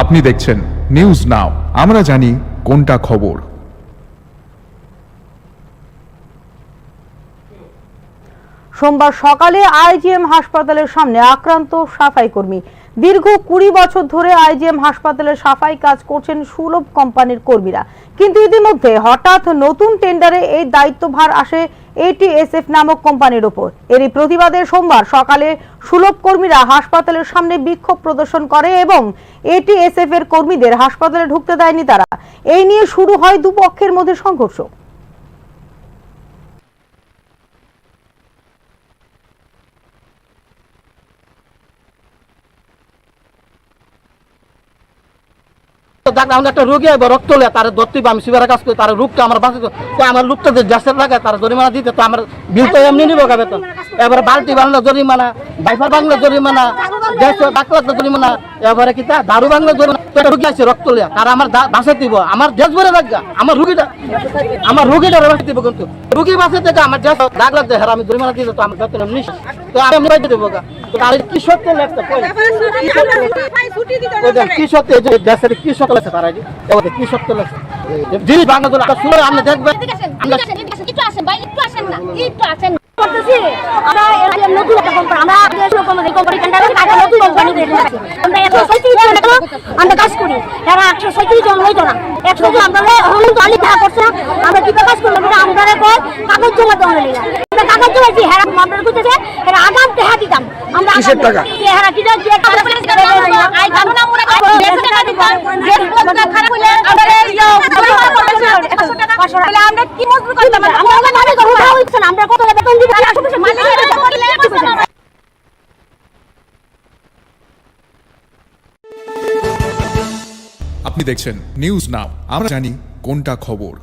আপনি দেখছেন news now, আমরা জানি কোনটা খবর। সোমবার সকালে আইজিএম হাসপাতালের সামনে আক্রান্ত সাফাই কর্মী। দীর্ঘ 20 বছর ধরে আইজিএম হাসপাতালের সাফাই কাজ করছেন সুলভ কোম্পানির কর্মীরা, কিন্তু ইতিমধ্যে হঠাৎ নতুন টেন্ডারে এই দায়িত্বভার আসে এটিএসএফ নামক কোম্পানির উপর। এরই প্রতিবাদে সোমবার সকালে সুলভ কর্মীরা হাসপাতালের সামনে বিক্ষোভ প্রদর্শন করে এবং এটিএসএফ এর কর্মীদের হাসপাতালে ঢুকতে দেয়নি তারা। এই নিয়ে শুরু হয় দুপক্ষের মধ্যে সংঘর্ষ। একটা রোগী রক্ত হলে তার ধরতে আমি শিবিরের কাজ করি, তার রোগটা আমার বাঁচাতে, আমার রোগটা যে গ্যাসের লাগায় তার জরিমানা দিতে, তো আমার বিল তো এমনি নিব বেতন। এবারে বালতি বাংলা জরিমানা, বাইফার বাংলা জরিমানা, গ্যাস বাকলা জরিমানা, এবারে কি তা দারু বাংলা জরিমানা। রোগী আছে রক্ত লিয়া, তারা আমার বাঁচাতে দিব, আমার দেশ ভরে রাখা, আমার রোগীটা বাঁচাতে দিব। কিন্তু রোগী বাঁচাতে আমার দেশ দাগ লাগছে, হ্যাঁ আমি জরিমানা দিয়ে তো আমার বেতন এমনি, তো আমি বাইতে দেবো। তার কি সত্যি লাগছে, কি সত্যি দেশের কি সত্য লাগছে, তারা কি সত্য লাগছে জিনিস বাংলা জন্য শুনে আপনি দেখবেন। আমরা কাজ করি, এরা 137 জন হইতো না, 100 জন আমরা করছে, আমরা কি কাজ করলাম, আমরা কাগজ জমা দেওয়া হলি না, কাগজ জমাইছি, হেরা আমরা করতেছে, এরা আগাম টাকা দিতাম, আমরা কিসের টাকা হেরা কি দাও দিয়ে খারাপ হলে আই কারণ আমরা খারাপ হলে আমরা কি মজবুর করতাম, আমরা মানে কথা হইছে না, আমরা কত বেতন দিব আপনি দেখছেন নিউজ নাও, আমরা জানি কোনটা খবর।